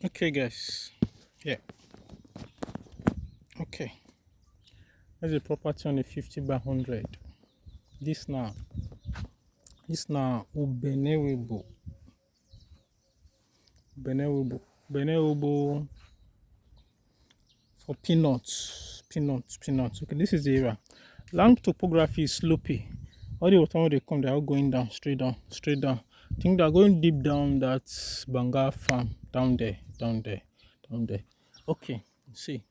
Okay, guys. Yeah. Okay. There's a property on a 50 by 100. This now. This now. Ubenewable. Benewable. Benewable for peanuts. Peanuts. Peanuts. Okay, this is the area. Land topography is slopey. All the water when they come, they're all going down, straight down, straight down. I think they're going deep down that Banga farm. Down there, down there, down there. Okay, see.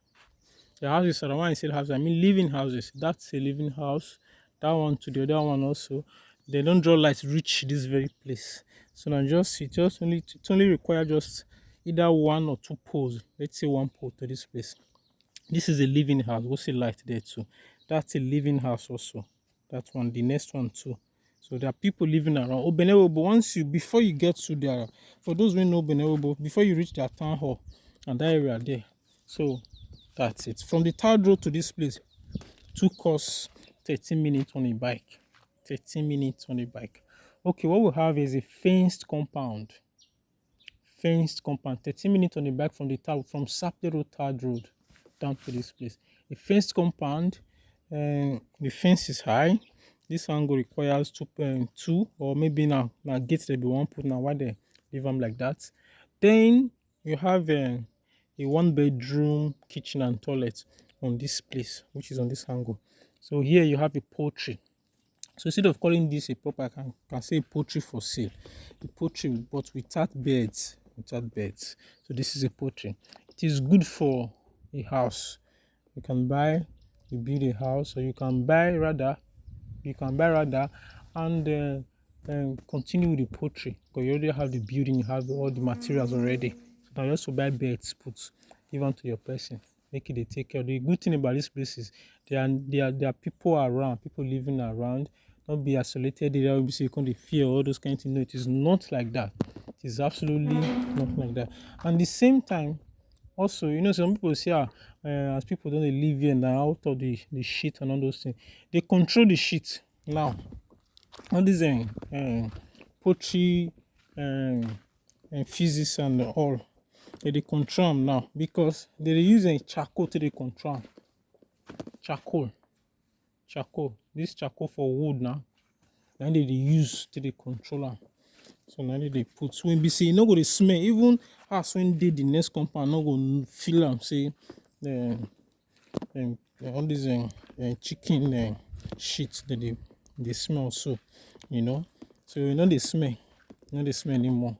The houses are the one I said houses. I mean living houses. That's a living house. That one to the other one also. They don't draw lights reach this very place. So now it only require just either one or two poles. Let's say one pole to this place. This is a living house. We'll see light there too. That's a living house also. That one, the next one too. So there are people living around. Oh, Benewo, but before you get to there, for those who know Benewo, before you reach their town hall and that area there. So that's it. From the third road to this place, took us 13 minutes on a bike. 13 minutes on a bike. Okay, what we have is a fenced compound. Fenced compound. 13 minutes on a bike from the town, from Saple Road, third road, down to this place. A fenced compound. The fence is high. This angle requires two or maybe now gates there be one put now why they leave them like that. Then you have a one bedroom kitchen and toilet on this place, which is on this angle. So here you have a poultry. So instead of calling this a proper, I can say poultry for sale. A poultry, but without beds. Without beds. So this is a poultry. It is good for a house. You can buy, you build a house, or you can buy rather and continue with the poultry because you already have the building, you have all the materials already. So now you also buy beds, put give them to your person, make it they take care. The good thing about this place is there are people around, people living around. Not be isolated. There will be so you can't fear all those kind of things. No, it is not like that. It is absolutely not like that. And the same time, also, some people say, as people don't live here and out of the shit and all those things, they control the shit now. All these poultry and physics and all, they control them now because they use charcoal to control them. Charcoal. This charcoal for wood now. Then they use to control them. So now they put when be say you no go dey smell even as when dey the next compound no go feel am say all these chicken shit that they smell so so they smell anymore.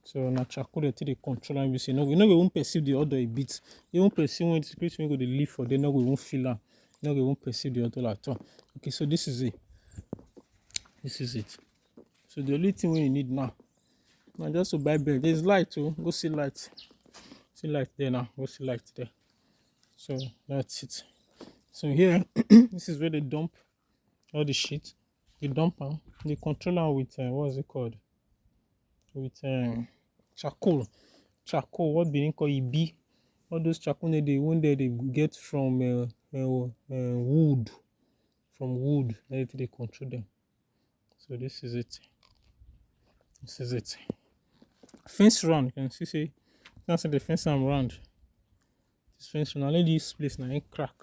So na charcoal they take dey control am be say you no go even perceive the odor a bit. Even perceive when the spirit wey go dey live for them no go even feel am. No go even perceive the odor at all. Okay, so this is it. So the only thing you need now just to buy bed. There's light too. Go see light. See light there now. Go see light there. So that's it. So here, this is where they dump all the shit. They dump them. They control them with what's it called? With charcoal. Charcoal. What Benin call EB. All those charcoal they get from wood. From wood. They control them. So this is it. Fence round, you can see that's the fence I'm round. This fence round, only this place now ain't crack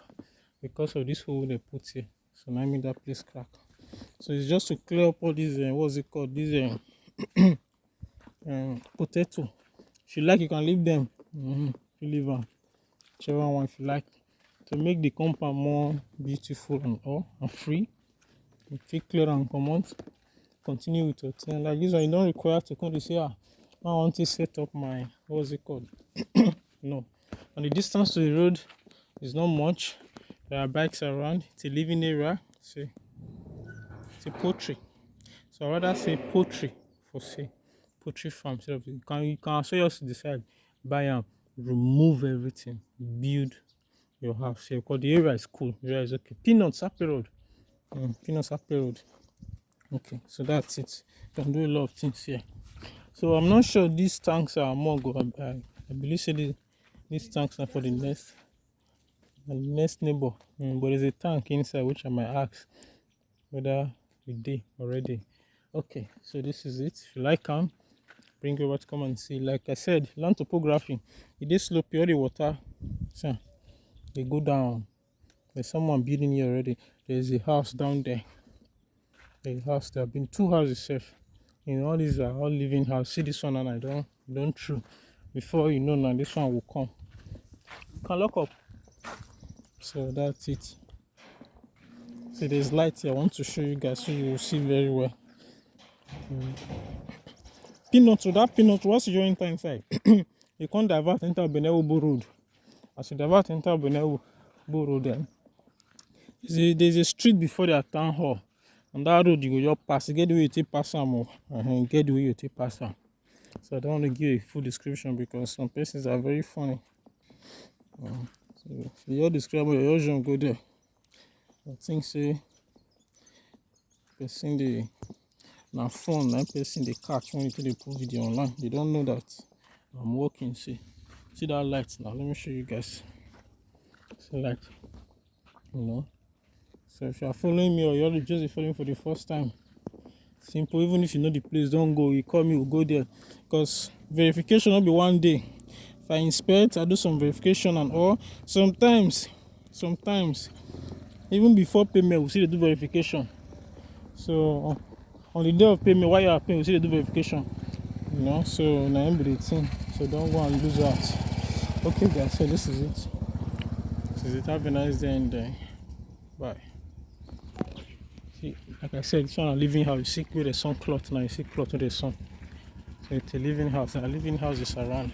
because of this hole they put here. So now I make that place crack. So it's just to clear up all these what's it called? These potato. If you like, you can leave them. You leave them. Whichever one if you like. To make the compound more beautiful and free. You take clear and come out. Continue with your thing. Like this one, you don't require to come to say, I want to set up my what's it called? No. And the distance to the road is not much. There are bikes around. It's a living area. See, it's a poultry. So I rather say poultry for say poultry farm. So you can also just decide buy them, remove everything, build your house here because the area is cool. The area is okay. Peanuts Happy Road. Peanuts Happy Road. Okay, so that's it. You can do a lot of things here. So I'm not sure these tanks are more good. I believe say these tanks are for the next neighbor. But there's a tank inside which I might ask whether we did already. Okay, so this is it. If you like them, bring you over to come and see. Like I said, land topography, it is slopey, all the water, so they go down. There's someone building here already. There's a house down there. A house, there have been 2 houses safe. All these are all living house. See this one, and I don't through. Before you know now, this one will come. You can lock up. So that's it. See, there's light here. I want to show you guys so you will see very well. Peanut, so that peanut, once you enter inside, you can't divert enter Benin Road. As you divert enter Benin Road, then there's a street before the town hall. On that road, you go just pass. Get the way you take pass them, get the way you take pass them. So I don't want to give a full description because some places are very funny. So if you describe your ocean, go there. I think say person the now phone, that person they catch when they put video online. They don't know that I'm working. See that light now. Let me show you guys. See light, So if you are following me or you're just following for the first time, simple. Even if you know the place, don't go. You call me, we'll go there. Because verification will be one day. If I inspect, I do some verification and all. Sometimes, even before payment, we see they do verification. So on the day of payment, while you are paying, we see they do verification. So now I'm the thing. So don't go and lose out. Okay, guys. So this is it. Have a nice day and bye. See, like I said, it's not a living house. You see where the sun cloth now. You see cloth with the sun. So it's a living house. And a living house is around.